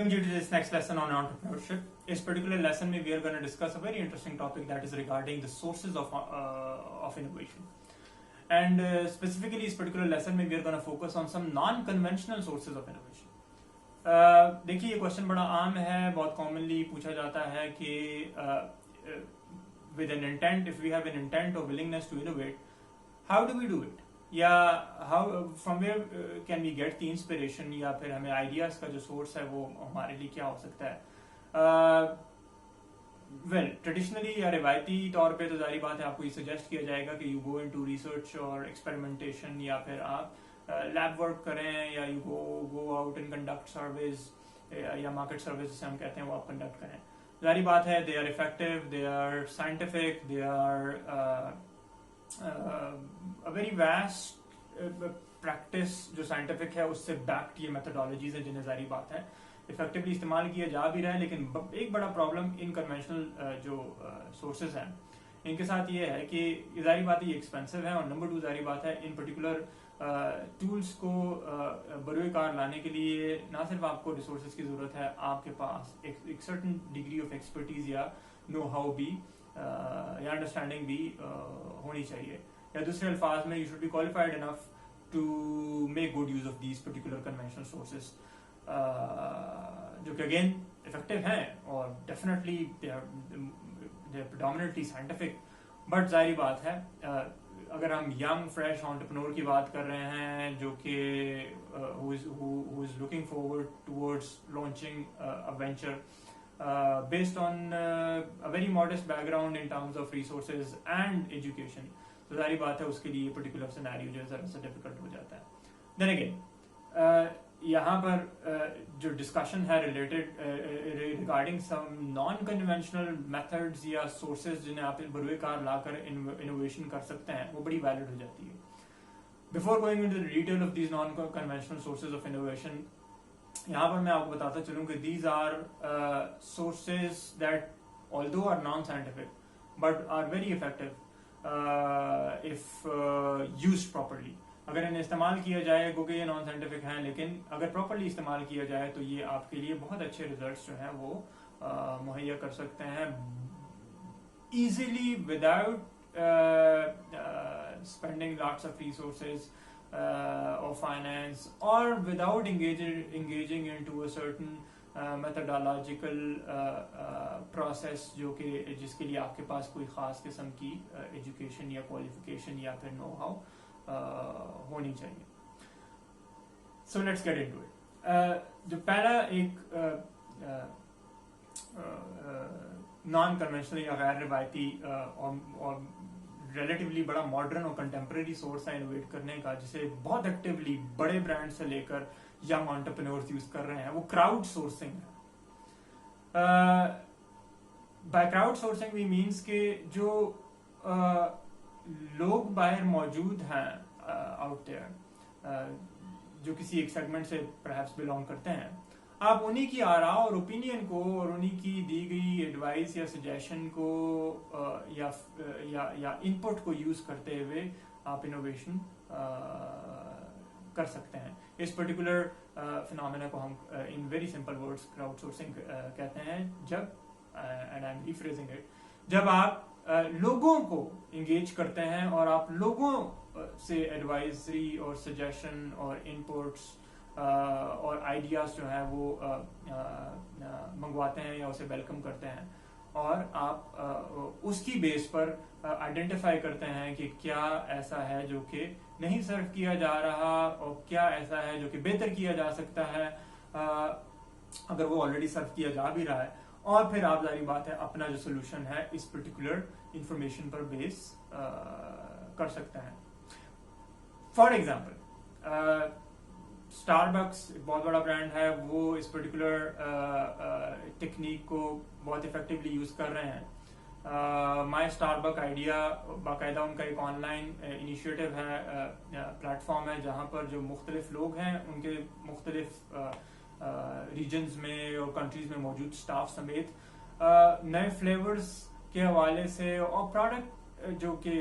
Welcome you to this next lesson on entrepreneurship. This particular lesson we are going to discuss a very interesting topic that is regarding the sources of innovation. And specifically this particular lesson we are going to focus on some non-conventional sources of innovation. देखिए ये question बड़ा आम है, बहुत commonly पूछा जाता है कि with an intent, if we have an intent or willingness to innovate, how do we do it? या from where can we get the inspiration, या फिर हमें ideas का जो source है वो हमारे लिए क्या हो सकता है? Well, traditionally या रिवायती तौर पे तो जारी बात है आपको ये suggest किया जाएगा कि you go into research और experimentation, या फिर आप lab work करें, या you go out and conduct surveys, या market surveys जिसे हम कहते हैं वो आप conduct करें. जारी बात है they are effective, they are scientific, they are a very vast practice जो scientific है उससे backed ये methodologies है जिन्हें जारी बात है effectively इस्तेमाल किया जा भी रहा है. लेकिन एक बड़ा problem इन conventional जो sources हैं इनके साथ ये है कि जारी बात है ये expensive है, और number 2 जारी बात है इन particular tools को बरूए कार लाने के लिए ना सिर्फ आपको resources की ज़रूरत है, आपके पास एक certain degree of expertise या know how भी या अंडरस्टैंडिंग भी होनी चाहिए, या दूसरे अल्फाज में you should be qualified enough to make good use of these particular conventional sources जो कि अगेन इफेक्टिव हैं और definitely they are predominantly scientific. But जाहिर बात है अगर हम यंग फ्रेश एंटरप्रेन्योर की बात कर रहे हैं जो कि who is looking forward towards launching a venture based on a very modest background in terms of resources and education, तो जारी बात है उसके लिए particular scenario जो है ज़रा सा difficult हो जाता है. Then again यहाँ पर जो discussion है related regarding some non-conventional methods या sources जिन्हें आप बरूए कार लाकर innovation कर सकते हैं वो बड़ी valid हो जाती है. Before going into the detail of these non-conventional sources of innovation, यहाँ पर मैं आपको बताता चलूँ कि these are sources that although are non-scientific but are very effective if used properly. अगर इन्हें इस्तेमाल किया जाए क्योंकि ये non-scientific हैं, लेकिन अगर properly इस्तेमाल किया जाए तो ये आपके लिए बहुत अच्छे results जो हैं वो मुहैया कर सकते हैं easily without spending lots of resources or finance, or without engaging into a certain methodological process जो कि जिसके लिए आपके पास कोई ख़ास किस्म की education या qualification या फिर know how होनी चाहिए. So let's get into it. जो पहला एक non conventional या गैर रिवायती और रिलेटिवली बड़ा मॉडर्न और कंटेम्प्रेरी सोर्स है इनोवेट करने का, जिसे बहुत एक्टिवली बड़े ब्रांड से लेकर यंग एंटरप्रेन्योर्स यूज कर रहे हैं, वो क्राउड सोर्सिंग है. By crowdsourcing we means के जो लोग बाहर मौजूद हैं आउट देयर जो किसी एक सेगमेंट से परहैप्स बिलोंग करते हैं, आप उन्हीं की आरा और ओपिनियन को और उन्हीं की दी गई एडवाइस या सजेशन को या इनपुट को यूज करते हुए आप इनोवेशन कर सकते हैं. इस पर्टिकुलर फिनोमेना को हम in very simple words crowd sourcing कहते हैं. जब and I am rephrasing it, जब आप लोगों को इंगेज करते हैं और आप लोगों से एडवाइजरी और सजेशन और इनपुट्स और आइडियाज जो है वो मंगवाते हैं या उसे वेलकम करते हैं, और आप उसकी बेस पर आइडेंटिफाई करते हैं कि क्या ऐसा है जो कि नहीं सर्व किया जा रहा और क्या ऐसा है जो कि बेहतर किया जा सकता है अगर वो ऑलरेडी सर्व किया जा भी रहा है, और फिर आप जारी बात है अपना जो सोल्यूशन है इस पर्टिकुलर इंफॉर्मेशन पर बेस कर सकते हैं. फॉर एग्जाम्पल स्टारबक्स एक बहुत बड़ा ब्रांड है, वो इस पर्टिकुलर टेक्निक को बहुत इफेक्टिवली यूज कर रहे हैं. माई स्टारबक आइडिया बाकायदा उनका एक ऑनलाइन इनिशिएटिव है, प्लेटफॉर्म है जहां पर जो मुख्तलिफ लोग हैं उनके मुख्तलिफ रीजन्स में और कंट्रीज में मौजूद स्टाफ समेत नए फ्लेवर्स के हवाले से और प्रोडक्ट जो कि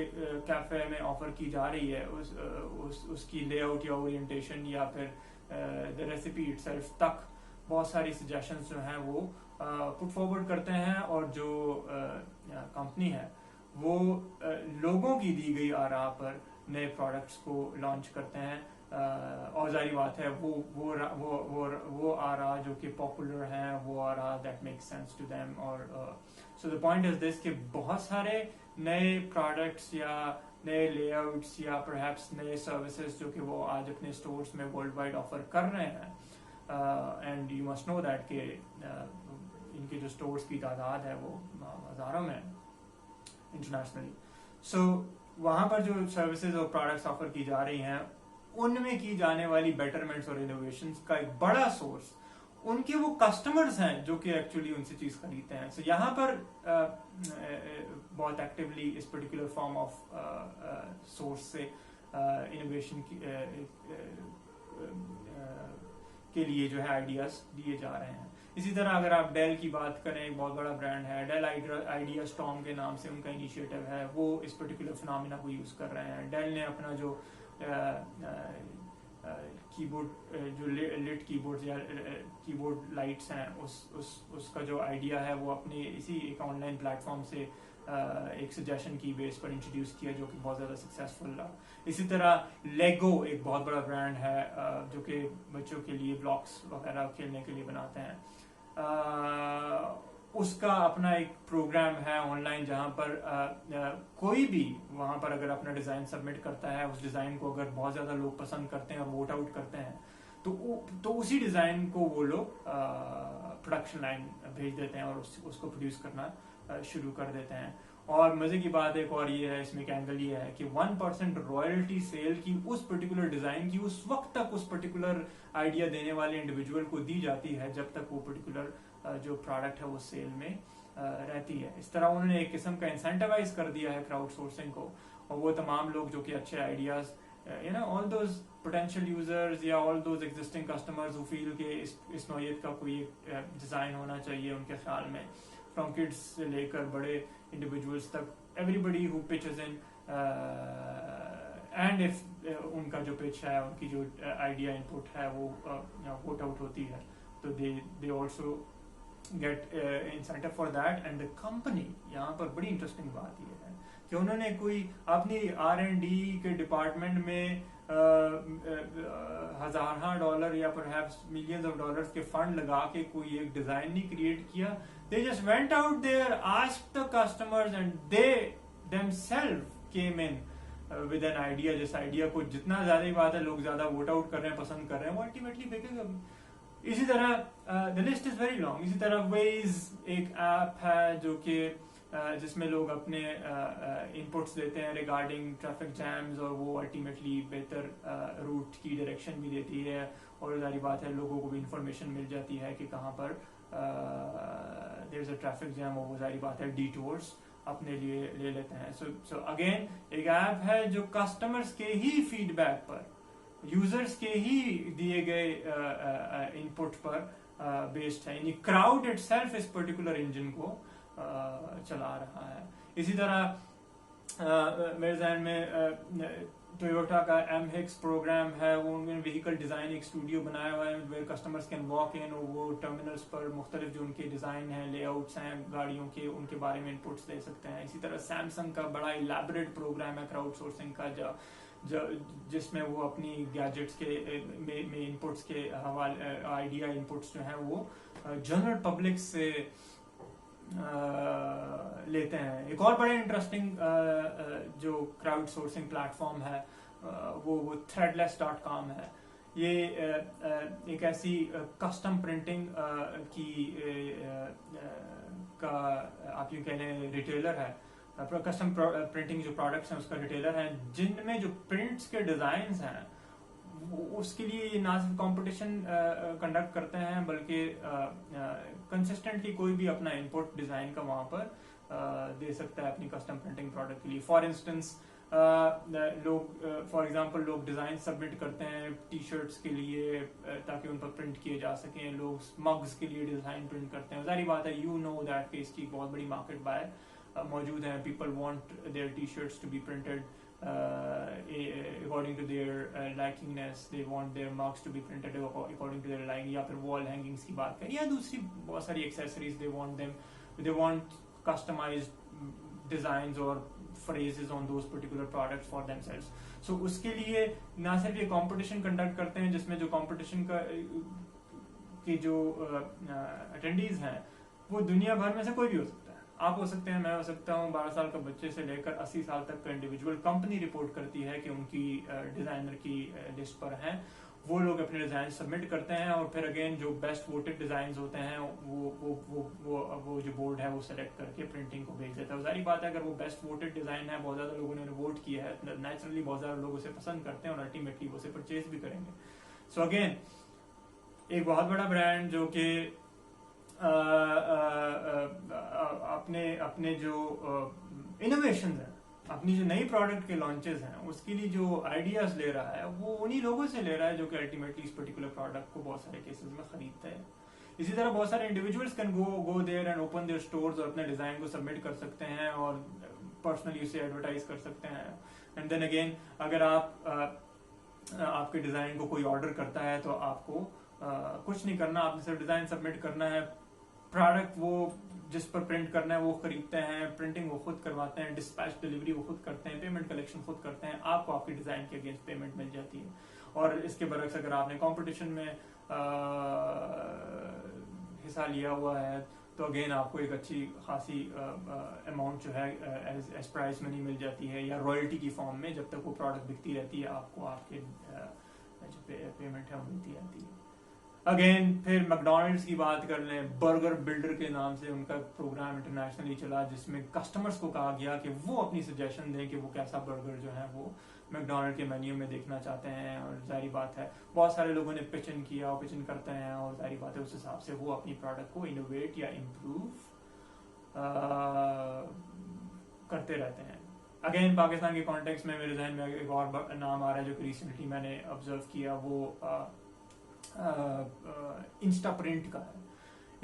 कैफे में ऑफर की जा रही है उसकी लेआउट या ओरिएंटेशन या फिर द रेसिपी इटसेल्फ तक بہت ساری سجیشنز جو ہیں وہ پٹ فارورڈ کرتے ہیں, اور جو کمپنی ہے وہ لوگوں کی دی گئی آراء پر نئے پروڈکٹس کو لانچ کرتے ہیں, اور ظاہری بات ہے وہ آراء جو کہ پاپولر ہیں, وہ آراء that make sense to them. اور سو دا پوائنٹ از دس کہ بہت سارے نئے پروڈکٹس یا نئے لے آؤٹس یا پرہیپس نئے سروسز جو کہ وہ آج اپنے اسٹورس میں ورلڈ وائڈ آفر کر رہے ہیں, and you must know that کہ ان کے جو اسٹورس کی تعداد ہے وہ ہزاروں میں انٹرنیشنلی. سو وہاں پر جو سروسز اور پروڈکٹس آفر کی جا رہی ہیں ان میں کی جانے والی بیٹرمنٹس اور انوویشنز کا ایک بڑا سورس ان کے وہ کسٹمرز ہیں جو کہ ایکچولی ان سے چیز خریدتے ہیں. سو یہاں پر بہت ایکٹیولی اس پرٹیکولر فارم آف سورس سے انوویشن کے لیے جو ہے آئیڈیاز دیے جا رہے ہیں. اسی طرح اگر آپ ڈیل کی بات کریں, ایک بہت بڑا برانڈ ہے ڈیل, آئیڈیا اسٹارم کے نام سے ان کا انیشیٹو ہے, وہ اس پرٹیکولر فنامنا کو یوز کر رہے ہیں. ڈیل نے اپنا جو کی بورڈ جو لٹ کی بورڈ یا کی بورڈ لائٹس ہیں اس کا جو آئیڈیا ہے وہ اپنے اسی ایک آن لائن پلیٹ فارم سے ایک سجیشن کی بیس پر انٹروڈیوس کیا جو کہ بہت زیادہ سکسیزفل رہا. اسی طرح لیگو ایک بہت بڑا برانڈ ہے جو کہ بچوں کے لیے بلاکس وغیرہ کھیلنے کے لیے بناتے ہیں. اس کا اپنا ایک پروگرام ہے آن لائن جہاں پر کوئی بھی وہاں پر اگر اپنا ڈیزائن سبمٹ کرتا ہے, اس ڈیزائن کو اگر بہت زیادہ لوگ پسند کرتے ہیں اور ووٹ آؤٹ کرتے ہیں تو اسی ڈیزائن کو وہ لوگ پروڈکشن لائن بھیج دیتے ہیں اور اس کو پروڈیوس کرنا شروع کر دیتے ہیں. اور مزے کی بات ایک اور یہ ہے, اس میں ایک اینگل یہ ہے کہ 1% رائلٹی سیل کی اس پرٹیکولر ڈیزائن کی اس وقت تک اس پرٹیکولر آئیڈیا دینے والے انڈیویجول کو دی جاتی ہے جب تک وہ پرٹیکولر جو پروڈکٹ ہے وہ سیل میں رہتی ہے. اس طرح انہوں نے ایک قسم کا انسینٹیوائز کر دیا ہے کراؤڈ سورسنگ کو, اور وہ تمام لوگ جو کہ اچھے ideas all those potential users یا all those existing customers who feel کہ اس نوعیت کا کوئی ڈیزائن ہونا چاہیے ان کے خیال میں, فرام کڈس سے لے کر بڑے انڈیویجولس تک, everybody who pitches in and if ان کا جو پچ ہے, ان کی جو آئیڈیا ان پٹ ہے وہ ووٹ آؤٹ ہوتی ہے تو they also get incentive for that. and the company, یہاں پر بڑی انٹرسٹنگ بات یہ ہے کہ انہوں نے کوئی اپنی R&D کے ڈپارٹمنٹ میں ہزارہ ڈالر یا پرہیپس ملینز آف ڈالرز کے فنڈ لگا کے کوئی ایک ڈیزائن نہیں کریٹ کیا. they just went out there, asked the customers and they themselves came in with an idea. جس آئیڈیا کو جتنا زیادہ ہی بات ہے لوگ زیادہ ووٹ آؤٹ کر رہے ہیں, پسند کر رہے ہیں, وہ الٹیمیٹلی بکے گا. اسی طرح the list is very long. اسی طرح Waze ایک ایپ ہے جو کہ جس میں لوگ اپنے انپٹس دیتے ہیں ریگارڈنگ ٹریفک جیمز, اور وہ الٹیمیٹلی بہتر روٹ کی ڈائریکشن بھی دیتی ہے, اور ظاہری بات ہے لوگوں کو بھی انفارمیشن مل جاتی ہے کہ کہاں پر دیر از اے ٹریفک جیم, اور وہ ظاہری بات ہے ڈیٹورس اپنے لیے لے لیتے ہیں. سو اگین ایک ایپ ہے جو کسٹمرز کے ہی فیڈ بیک پر, یوزرز کے ہی دیے گئے ان پٹ پر بیسڈ ہے, یعنی کراؤڈ اٹ سیلف اس پرٹیکولر انجن کو چلا رہا ہے. اسی طرح میرے ذہن میں ٹویوٹا کا M-HIX پروگرام ہے, وہ انہوں نے وہیکل ڈیزائن ایک اسٹوڈیو بنایا ہوا ہے where customers can walk in, اور وہ ٹرمینلز پر مختلف جو ان کے ڈیزائن ہیں, لے آؤٹس ہیں گاڑیوں کے, ان کے بارے میں انپٹس دے سکتے ہیں. اسی طرح سیمسنگ کا بڑا الیبریٹ پروگرام ہے کراؤڈ سورسنگ کا, جس میں وہ اپنی گیجٹس کے میں انپٹس کے حوالے آئیڈیا انپٹس جو ہیں وہ جنرل پبلک سے لیتے ہیں. ایک اور بڑے انٹرسٹنگ جو کراؤڈ سورسنگ پلیٹ فارم ہے وہ threadless.com ہے. یہ ایک ایسی کسٹم پرنٹنگ کی کا آپ یہ کہہ لیں ریٹیلر ہے, کسٹم پرنٹنگ جو پروڈکٹس ہیں اس کا ریٹیلر ہے, جن میں جو پرنٹس کے ڈیزائنز ہیں اس کے لیے نہ صرف کمپٹیشن کنڈکٹ کرتے ہیں بلکہ کنسسٹنٹلی کوئی بھی اپنا انپٹ ڈیزائن کا وہاں پر دے سکتا ہے اپنی کسٹم پرنٹنگ پروڈکٹ کے لیے. فار انسٹنس فار ایگزامپل لوگ ڈیزائن سبمٹ کرتے ہیں ٹی شرٹس کے لیے تاکہ ان پر پرنٹ کیے جا سکیں, لوگ مگز کے لیے ڈیزائن پرنٹ کرتے ہیں. ظاہری بات ہے یو نو دیٹ کہ اس کی بہت بڑی مارکیٹ بائے موجود ہیں, people want their T shirts to be printed according to their likingness, they want their marks to be printed according to their liking, या फिर wall hangings की बात करें, या दूसरी बहुत सारी accessories, they want customized designs or phrases on those particular products for themselves. So उसके लिए ना सिर्फ ये competition conduct करते हैं, जिसमें जो competition के जो attendees हैं वो दुनिया भर में से कोई भी हो सकता है. आप हो सकते हैं, मैं हो सकता हूँ, 12 साल का बच्चे से लेकर 80 साल तक का इंडिविजुअल. कंपनी रिपोर्ट करती है कि उनकी डिजाइनर की लिस्ट पर हैं, वो लोग अपने डिजाइन सबमिट करते हैं और फिर अगेन जो बेस्ट वोटेड डिजाइन होते हैं वो जो बोर्ड है वो सेलेक्ट करके प्रिंटिंग को भेज देता है. जारी बात है, अगर वो बेस्ट वोटेड डिजाइन है, बहुत ज्यादा लोगों ने वोट किया है, नेचुरली बहुत ज्यादा लोग उसे पसंद करते हैं और अल्टीमेटली वो उसे परचेज भी करेंगे. सो अगेन एक बहुत बड़ा ब्रांड जो कि अपने जो इनोवेशन है, अपनी जो नई प्रोडक्ट के लॉन्चेस हैं, उसके लिए जो आइडियाज ले रहा है वो उन्हीं लोगों से ले रहा है जो कि अल्टीमेटली इस पर्टिकुलर प्रोडक्ट को बहुत सारे केसेस में खरीदते हैं. इसी तरह बहुत सारे individuals can go there and open their stores और अपने डिजाइन को सबमिट कर सकते हैं और पर्सनली उसे एडवर्टाइज कर सकते हैं. एंड देन अगेन अगर आपके डिजाइन को कोई ऑर्डर करता है तो आपको कुछ नहीं करना, आपने सिर्फ डिजाइन सबमिट करना है, प्रोडक्ट वो जिस पर प्रिंट करना है वो खरीदते हैं, प्रिंटिंग वो खुद करवाते हैं, डिस्पैच डिलीवरी वो खुद करते हैं, पेमेंट कलेक्शन खुद करते हैं, आपको आपके डिजाइन के अगेंस्ट पेमेंट मिल जाती है. और इसके बरक्स अगर आपने कंपटीशन में हिस्सा लिया हुआ है तो अगेन आपको एक अच्छी खासी अमाउंट जो है एज प्राइस मनी मिल जाती है या रॉयल्टी की फॉर्म में. जब तक वो प्रोडक्ट बिकती रहती है आपको आपके जो पेमेंट है वो मिलती रहती है. अगेन फिर मैकडोनल्ड्स की बात कर लें, बर्गर बिल्डर के नाम से उनका प्रोग्राम इंटरनेशनली चला जिसमें कस्टमर्स को कहा गया कि वो अपनी सजेशन दें कि वो कैसा बर्गर जो है वो मैकडोनल्ड के मेन्यू में देखना चाहते हैं. और जारी बात है बहुत सारे लोगों ने पिच इन किया और पिच इन करते हैं और जारी बात है उस हिसाब से वो अपनी प्रोडक्ट को इनोवेट या इम्प्रूव करते रहते हैं. अगेन पाकिस्तान के कॉन्टेक्स्ट में मेरे जहन में एक और नाम आ रहा है जो कि रिसेंटली मैंने ऑब्जर्व किया, वो इंस्टा प्रिंट का है.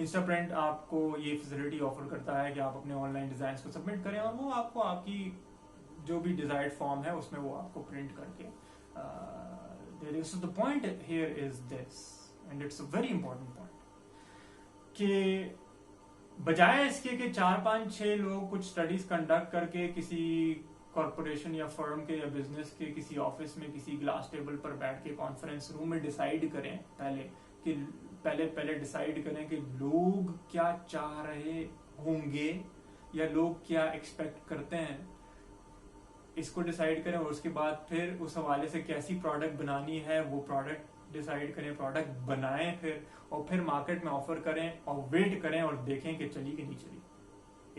इंस्टा प्रिंट आपको ये फैसिलिटी ऑफर करता है कि आप अपने ऑनलाइन डिजाइन को सबमिट करें और वो आपको आपकी जो भी डिजायर्ड फॉर्म है उसमें वो आपको प्रिंट करके दे देगा. So the point here is this and it's a very important point कि बजाय इसके कि 4-5-6 लोग कुछ स्टडीज कंडक्ट करके किसी कॉर्पोरेशन या फर्म के या बिजनेस के किसी ऑफिस में किसी ग्लास टेबल पर बैठ के कॉन्फ्रेंस रूम में डिसाइड करें पहले डिसाइड करें कि लोग क्या चाह रहे होंगे या लोग क्या एक्सपेक्ट करते हैं, इसको डिसाइड करें और उसके बाद फिर उस हवाले से कैसी प्रोडक्ट बनानी है वो प्रोडक्ट डिसाइड करें, प्रोडक्ट बनाएं फिर और फिर मार्केट में ऑफर करें और वेट करें और देखें कि चली कि नहीं चली.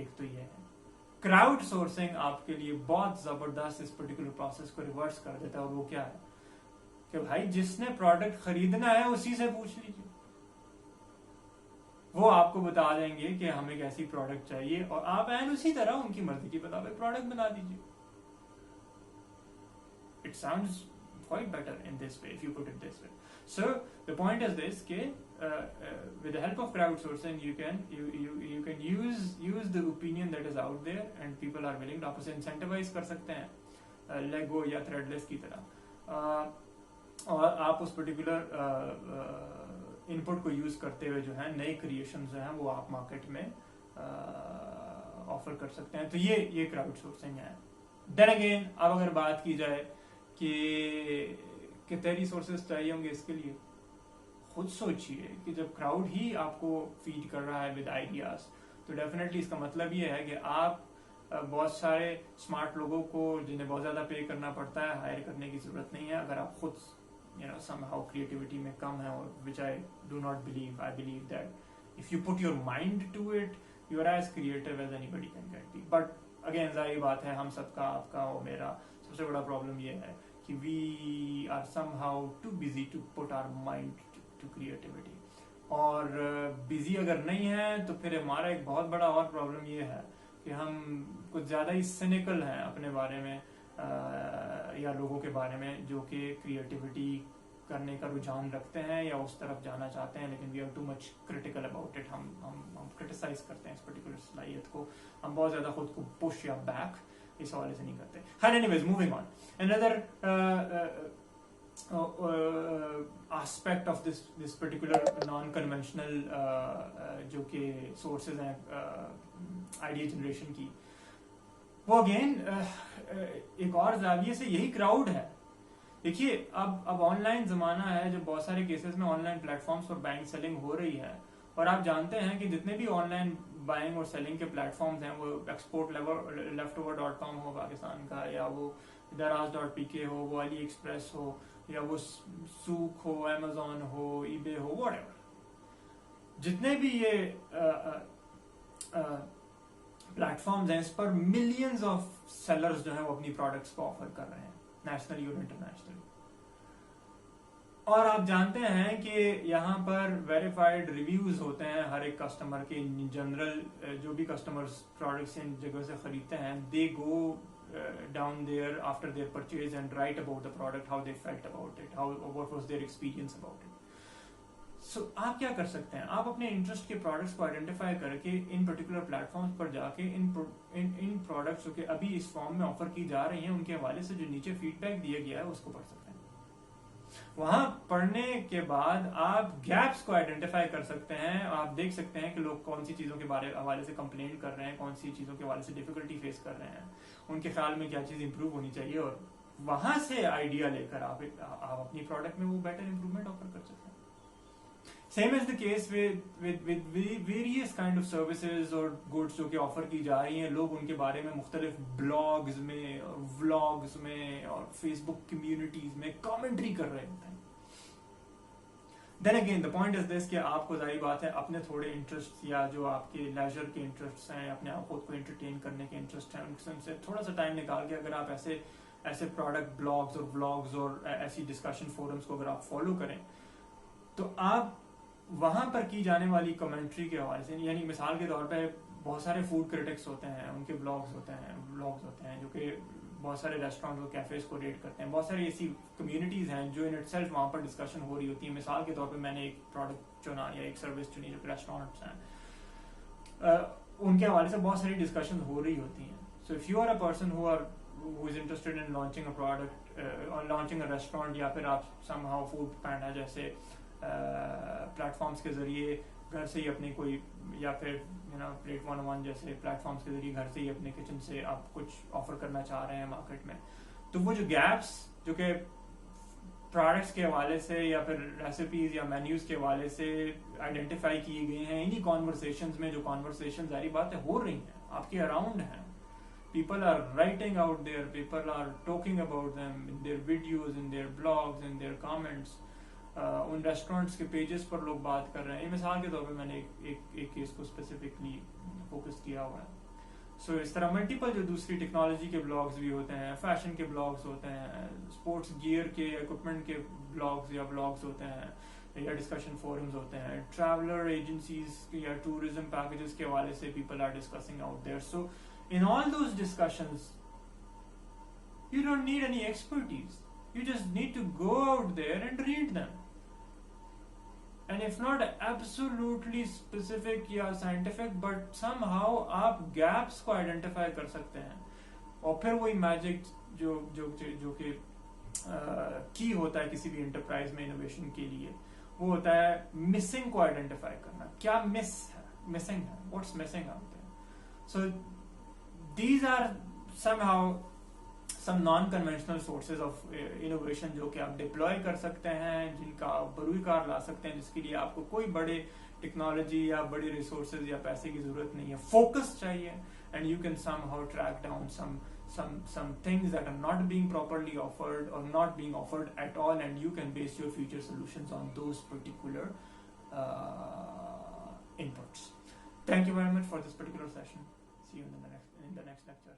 एक तो ये है. क्राउड सोर्सिंग आपके लिए बहुत जबरदस्त इस पर्टिकुलर प्रोसेस को रिवर्स कर देता है और वो क्या है कि भाई जिसने प्रोडक्ट खरीदना है उसी से पूछ लीजिए, वो आपको बता देंगे कि हमें एक ऐसी प्रोडक्ट चाहिए और आप एंड उसी तरह उनकी मर्जी के मुताबिक प्रोडक्ट बना दीजिए. It sounds quite better in this way if you put it this way. So the point is this कि with the help of crowdsourcing you can use the opinion that is out there and people are willing to आप उसे incentivize कर सकते हैं Lego या Threadless की तरह और आप उस particular input को use करते हुए जो है नए creations जो हैं वो आप market में offer कर सकते हैं. तो ये crowdsourcing है. Then again अब अगर बात की जाए कि कितने रिसोर्सेज चाहिए होंगे इसके लिए, खुद सोचिए कि जब क्राउड ही आपको फीड कर रहा है विद आइडियाज तो डेफिनेटली इसका मतलब ये है कि आप बहुत सारे स्मार्ट लोगों को जिन्हें बहुत ज्यादा पे करना पड़ता है हायर करने की जरूरत नहीं है. अगर आप खुद somehow क्रिएटिविटी में कम है और which I do not believe, I believe that if you put your mind to it you are as creative as anybody can get be. But again जारी बात है हम सबका आपका और मेरा सबसे बड़ा प्रॉब्लम ये है कि we are somehow too busy to put our mind to creativity. और busy अगर नहीं है तो फिर हमारा एक बहुत बड़ा और प्रॉब्लम ये है कि हम कुछ ज़्यादा ही cynical हैं अपने बारे में या लोगों के बारे में जो कि क्रिएटिविटी करने का रुझान रखते हैं या उस तरफ जाना चाहते हैं, लेकिन we are too much critical about it. हम क्रिटिसाइज करते हैं इस पर्टिकुलर सलाहियत को, हम बहुत ज़्यादा खुद को पुश या बैक इस हवाले से नहीं करते. But anyways, moving on. Another aspect of this particular non-conventional जो कि sources हैं idea generation की, वो again एक और जाविये से यही crowd है. देखिए अब ऑनलाइन ज़माना है, जब बहुत सारे केसेस में ऑनलाइन प्लेटफॉर्म्स पर बाइंग सेलिंग हो रही है, और आप जानते हैं कि जितने भी ऑनलाइन बाइंग और सेलिंग के प्लेटफॉर्म्स हैं, वो exportleftOver.com हो पाकिस्तान का, या वो daraz.pk हो, वो अली एक्सप्रेस हो, या वो सूक हो, अमेजोन हो, ईबे हो, व्हाटएवर, जितने भी ये प्लेटफॉर्म्स हैं, इस पर मिलियंस ऑफ सेलर्स जो हैं वो अपनी प्रोडक्ट्स को ऑफर कर रहे हैं, नेशनली और इंटरनेशनली. और आप जानते हैं कि यहाँ पर वेरीफाइड रिव्यूज होते हैं हर एक कस्टमर के. इन जनरल जो भी कस्टमर्स प्रोडक्ट्स इन जगह से खरीदते हैं, दे गो down there after their purchase and write about the product, how they felt about it, what was their experience about it. So आप क्या कर सकते हैं, आप अपने इंटरेस्ट के प्रोडक्ट्स को आइडेंटिफाई करके इन पर्टिकुलर प्लेटफॉर्म्स पर जाके इन प्रोडक्ट्स जो कि अभी इस फॉर्म में ऑफर की जा रही हैं, उनके हवाले से जो नीचे फीडबैक दिया गया है उसको पढ़ सकते हैं. वहां पढ़ने के बाद आप गैप्स को आइडेंटिफाई कर सकते हैं. आप देख सकते हैं कि लोग कौन सी चीजों के हवाले से कंप्लेन कर रहे हैं, कौन सी चीजों के हवाले से डिफिकल्टी फेस कर रहे हैं, उनके ख्याल में क्या चीज इंप्रूव होनी चाहिए, और वहां से आइडिया लेकर आप अपनी प्रोडक्ट में वो बेटर इंप्रूवमेंट ऑफर कर सकते हैं. Same is the case with various kind of services और गुड्स जो कि ऑफर की जा रही हैं. लोग उनके बारे में मुख्तलिफ ब्लॉग्स में और व्लॉग्स में और फेसबुक कम्युनिटीज में कमेंट्री कर रहे होते हैं. Then again the point is this कि आपको जाहिर बात है अपने थोड़े इंटरेस्ट या जो आपके लेजर के इंटरेस्ट हैं, अपने आप खुद को एंटरटेन करने के इंटरेस्ट हैं, उनसे थोड़ा सा टाइम निकाल के अगर आप ऐसे प्रोडक्ट ब्लॉग्स और व्लॉग्स और ऐसी डिस्कशन फोरम्स को अगर आप फॉलो करें, तो आप वहां पर की जाने वाली कमेंट्री के हवाले से, यानी मिसाल के तौर पे बहुत सारे फूड क्रिटिक्स होते हैं, उनके व्लॉग्स होते हैं जो कि बहुत सारे रेस्टोरेंट्स और कैफेज को रेट करते हैं. बहुत सारी ऐसी कम्युनिटीज हैं जो इन इटसेल्फ वहां पर डिस्कशन हो रही होती है. मिसाल के तौर पे मैंने एक प्रोडक्ट चुना या एक सर्विस चुनी जो रेस्टोरेंट्स हैं, उनके हवाले से बहुत सारी डिस्कशन हो रही होती हैं. So if you are a person who is interested in launching a product और लॉन्चिंग अ रेस्टोरेंट, या फिर आप समहाउ फूड पैंडा जैसे प्लेटफॉर्म्स के जरिए घर से ही अपनी कोई, या फिर प्लेट 101 जैसे प्लेटफॉर्म्स के जरिए घर से ही अपने किचन से आप कुछ ऑफर करना चाह रहे हैं मार्केट में, तो वो जो गैप्स जो कि प्रोडक्ट्स के हवाले से या फिर रेसिपीज या मेन्यूज के हवाले से आइडेंटिफाई किए गए हैं, इन्हीं कॉन्वर्सेशंस में, जो कॉन्वर्सेशन जारी बातें हो रही हैं आपके अराउंड हैं, people are writing out there, people are talking about them in their videos, in their blogs, in their comments, उन रेस्टोरेंट्स के पेजेस पर लोग बात कर रहे हैं. मिसाल के तौर पे मैंने एक केस को स्पेसिफिकली फोकस किया हुआ है. सो इस तरह मल्टीपल जो दूसरी टेक्नोलॉजी के ब्लॉग्स भी होते हैं, फैशन के ब्लॉग्स होते हैं, स्पोर्ट्स गियर के इक्विपमेंट के ब्लॉग्स या ब्लॉग्स होते हैं, या डिस्कशन फोरम्स होते हैं, ट्रैवलर एजेंसीज या टूरिज्म पैकेजेस के हवाले से people are discussing out there. So in all those discussions you don't need any expertise, you just need to go out there and read them, and if not absolutely specific या scientific, but somehow आप gaps को identify कर सकते हैं. और फिर वही magic जो कि की होता है किसी भी enterprise में innovation के लिए, वो होता है missing को identify करना. क्या missing है, what's missing out there. So these are somehow some non-conventional sources of innovation जो कि आप डिप्लॉय कर सकते हैं, जिनका आप बरूई कार ला सकते हैं, जिसके लिए आपको कोई बड़े टेक्नोलॉजी या बड़े रिसोर्सेज या पैसे की जरूरत नहीं है. फोकस चाहिए, and you can somehow track down some things that are not being properly offered or not being offered at all, and you can base your future solutions on those particular inputs. Thank you very much for this particular session. See you in the next lecture.